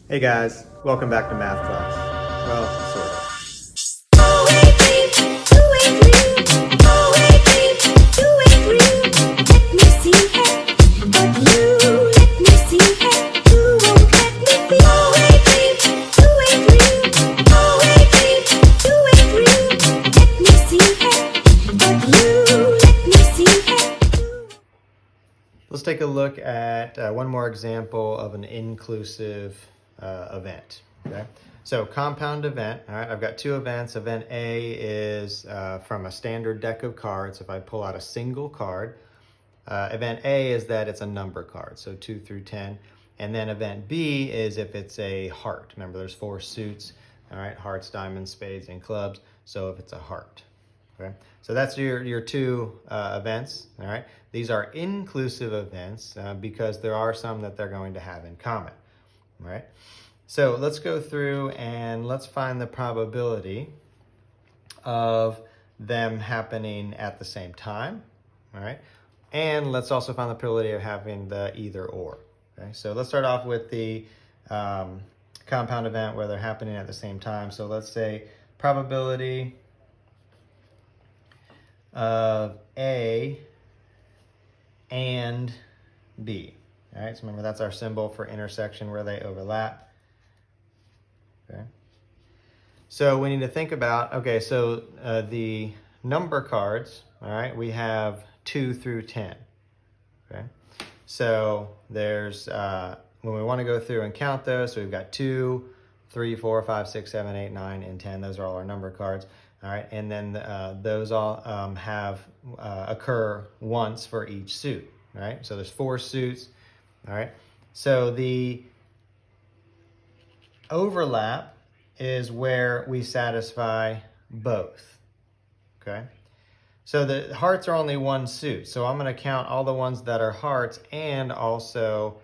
Hey guys, welcome back to math class. Well, sort of. Let's take a look at one more example of an inclusive event. Okay, so compound event. All right, I've got two events. Event A is from a standard deck of cards. If I pull out a single card, event A is that it's a number card, so 2 through 10. And then event B is if it's a heart. Remember, there's 4 suits. All right, hearts, diamonds, spades, and clubs. So if it's a heart. Okay, so that's your two events. All right, these are inclusive events because there are some that they're going to have in common. All right, so let's go through and let's find the probability of them happening at the same time. All right, and let's also find the probability of having the either or. Okay, so let's start off with the compound event where they're happening at the same time. So let's say probability of A and B. All right, so remember that's our symbol for intersection where they overlap. Okay. So we need to think about, okay, so the number cards, all right, we have 2 through 10. Okay. So there's, when we want to go through and count those, so we've got 2, 3, 4, 5, 6, 7, 8, 9, and 10. Those are all our number cards. All right, and then those all occur once for each suit. All right, so there's 4 suits. All right, so the overlap is where we satisfy both. Okay, so the hearts are only one suit, so I'm going to count all the ones that are hearts and also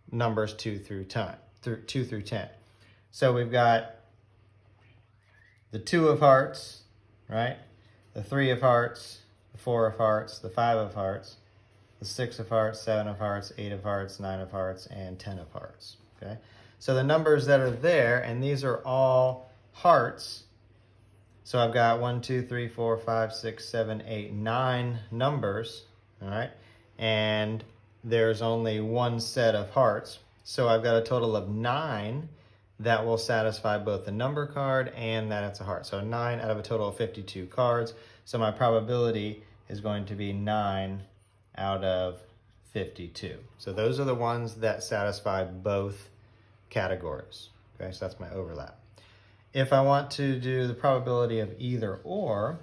numbers 2 through 10. So we've got the 2 of hearts, right? The 3 of hearts, the 4 of hearts, the 5 of hearts, the 6 of hearts, 7 of hearts, 8 of hearts, 9 of hearts, and 10 of hearts, okay? So the numbers that are there, and these are all hearts. So I've got 1, 2, 3, 4, 5, 6, 7, 8, 9 numbers, all right? And there's only one set of hearts. So I've got a total of 9 that will satisfy both the number card and that it's a heart. So 9 out of a total of 52 cards. So my probability is going to be 9 out of 52. So those are the ones that satisfy both categories. Okay, so that's my overlap. If I want to do the probability of either or,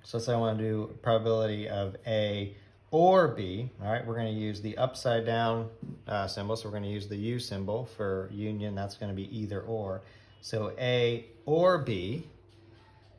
so let's say I want to do probability of A or B, all right, we're going to use the upside down symbol. So we're going to use the U symbol for union. That's going to be either or. So A or B,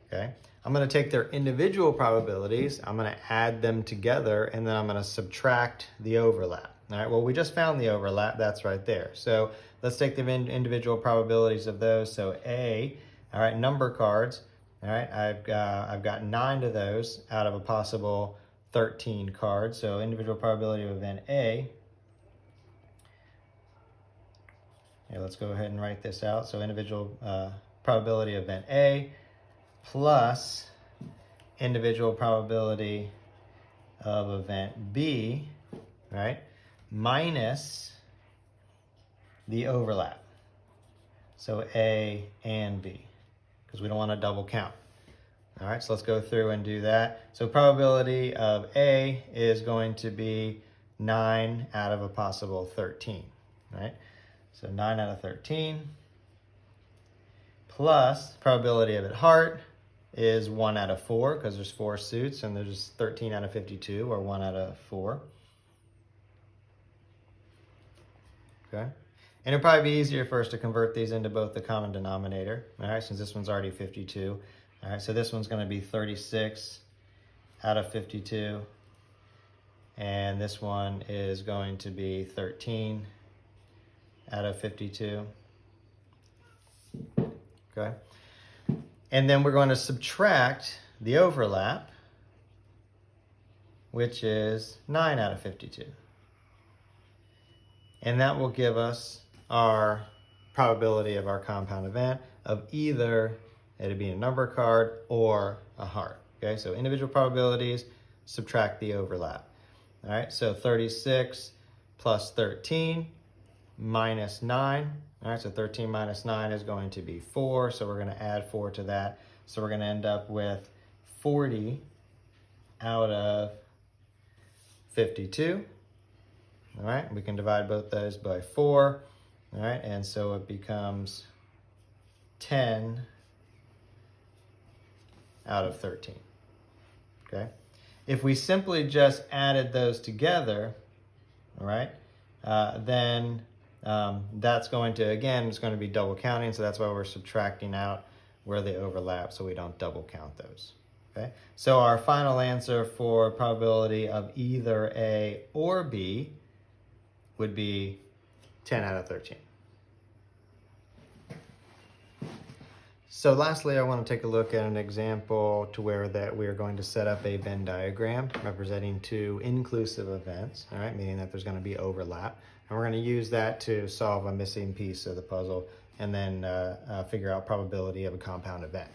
okay. I'm going to take their individual probabilities, I'm going to add them together, and then I'm going to subtract the overlap. All right, well, we just found the overlap. That's right there. So let's take the individual probabilities of those. So A, all right, number cards. All right, I've got 9 of those out of a possible 13 cards. So individual probability of event A. Okay, let's go ahead and write this out. So individual probability of event A plus individual probability of event B, right, minus the overlap. So A and B, because we don't want to double count. All right, so let's go through and do that. So probability of A is going to be 9 out of a possible 13, right? So 9 out of 13 plus probability of it heart is 1 out of 4 because there's 4 suits and there's 13 out of 52 or 1 out of 4. Okay. And it'll probably be easier for us to convert these into both the common denominator, all right, since this one's already 52. All right, so this one's going to be 36 out of 52. And this one is going to be 13 out of 52. Okay. And then we're going to subtract the overlap, which is 9 out of 52. And that will give us our probability of our compound event of either it being a number card or a heart. Okay, so individual probabilities, subtract the overlap. All right, so 36 plus 13 minus 9. All right, so 13 minus 9 is going to be 4, so we're going to add 4 to that. So we're going to end up with 40 out of 52. All right, we can divide both those by 4. All right, and so it becomes 10 out of 13. Okay, if we simply just added those together, all right, then that's going to, again, it's going to be double counting, so that's why we're subtracting out where they overlap so we don't double count those. Okay, so our final answer for probability of either A or B would be 10 out of 13. So lastly, I want to take a look at an example to where that we are going to set up a Venn diagram representing two inclusive events, all right, meaning that there's going to be overlap. And we're going to use that to solve a missing piece of the puzzle and then figure out probability of a compound event.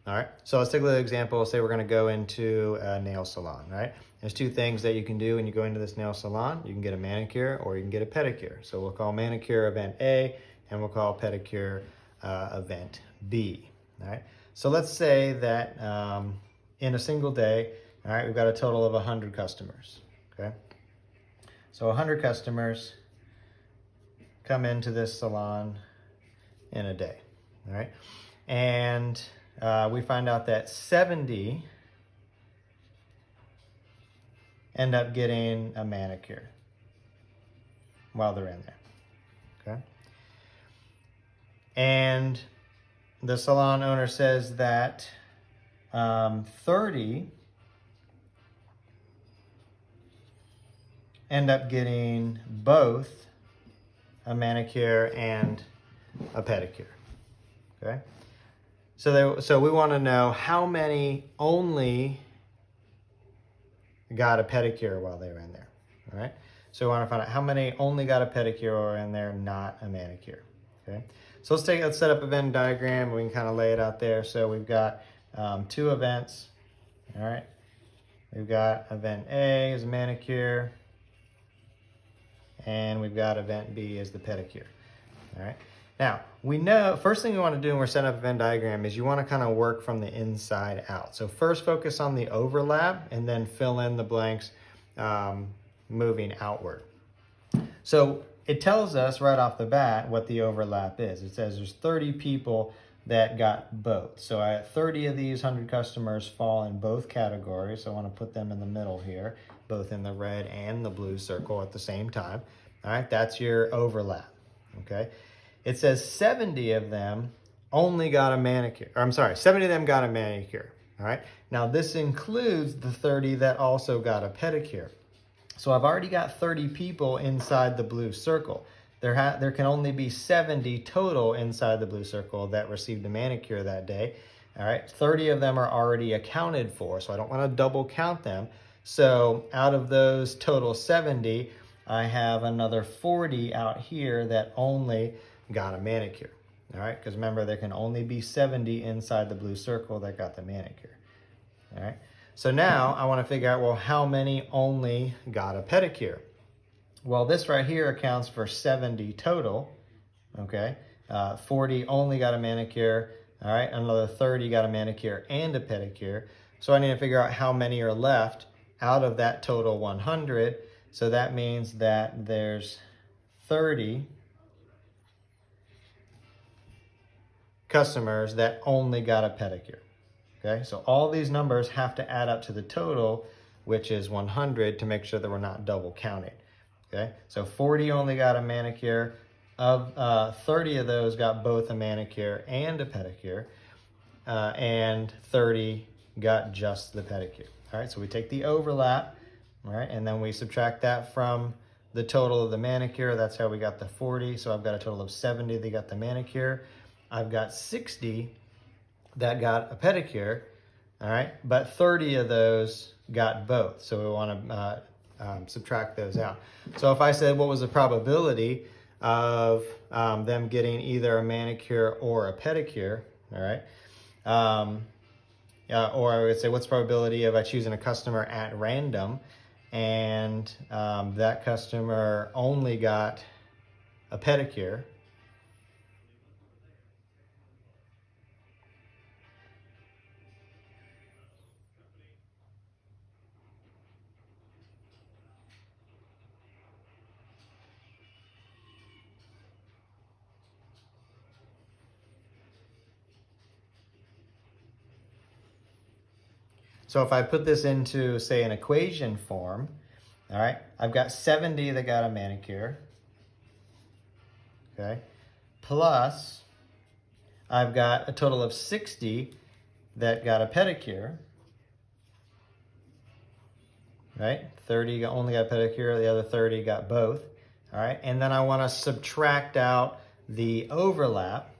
All right, so let's take a little example. Say we're going to go into a nail salon, right? There's two things that you can do when you go into this nail salon. You can get a manicure or you can get a pedicure. So we'll call manicure event A and we'll call pedicure event B. All right, so let's say that in a single day, all right, we've got a total of 100 customers. Okay, so 100 customers come into this salon in a day. All right, and we find out that 70 end up getting a manicure while they're in there. Okay, and the salon owner says that 30 end up getting both a manicure and a pedicure. Okay, so we want to know how many only got a pedicure while they were in there. All right, so we want to find out how many only got a pedicure or in there, not a manicure. Okay, so let's set up a Venn diagram. We can kind of lay it out there. So we've got two events. All right, we've got event A is a manicure, and we've got event B is the pedicure. All right. Now, we know, first thing you want to do when we're setting up a Venn diagram is you want to kind of work from the inside out. So first focus on the overlap and then fill in the blanks moving outward. So it tells us right off the bat what the overlap is. It says there's 30 people that got both. So 30 of these 100 customers fall in both categories. So I want to put them in the middle here, both in the red and the blue circle at the same time. All right, that's your overlap, okay? It says 70 of them only got a manicure. Or I'm sorry, 70 of them got a manicure, all right? Now this includes the 30 that also got a pedicure. So I've already got 30 people inside the blue circle. There can only be 70 total inside the blue circle that received a manicure that day, all right? 30 of them are already accounted for, so I don't want to double count them. So out of those total 70, I have another 40 out here that only got a manicure, all right? Because remember, there can only be 70 inside the blue circle that got the manicure, all right? So now I want to figure out, well, how many only got a pedicure? Well, this right here accounts for 70 total, okay? 40 only got a manicure, all right? Another 30 got a manicure and a pedicure. So I need to figure out how many are left out of that total 100. So that means that there's 30 customers that only got a pedicure, okay? So all these numbers have to add up to the total, which is 100, to make sure that we're not double counting, okay? So 40 only got a manicure. Of 30 of those got both a manicure and a pedicure, and 30 got just the pedicure, all right? So we take the overlap, all right, and then we subtract that from the total of the manicure. That's how we got the 40. So I've got a total of 70 that got the manicure. I've got 60 that got a pedicure, all right, but 30 of those got both. So we want to subtract those out. So if I said what was the probability of them getting either a manicure or a pedicure, all right? Or I would say, what's the probability of I choosing a customer at random and that customer only got a pedicure? So if I put this into, say, an equation form, all right, I've got 70 that got a manicure, okay, plus I've got a total of 60 that got a pedicure, right? 30 only got a pedicure, the other 30 got both, all right? And then I want to subtract out the overlap,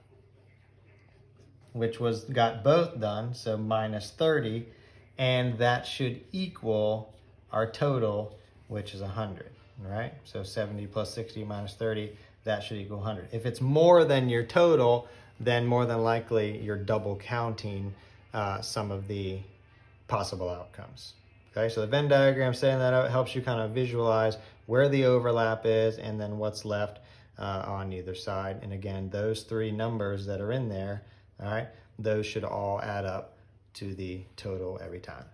which got both done, so minus 30, and that should equal our total, which is 100, right? So 70 plus 60 minus 30, that should equal 100. If it's more than your total, then more than likely you're double counting some of the possible outcomes. Okay, so the Venn diagram, setting that out, helps you kind of visualize where the overlap is and then what's left on either side. And again, those three numbers that are in there, all right, those should all add up to the total every time.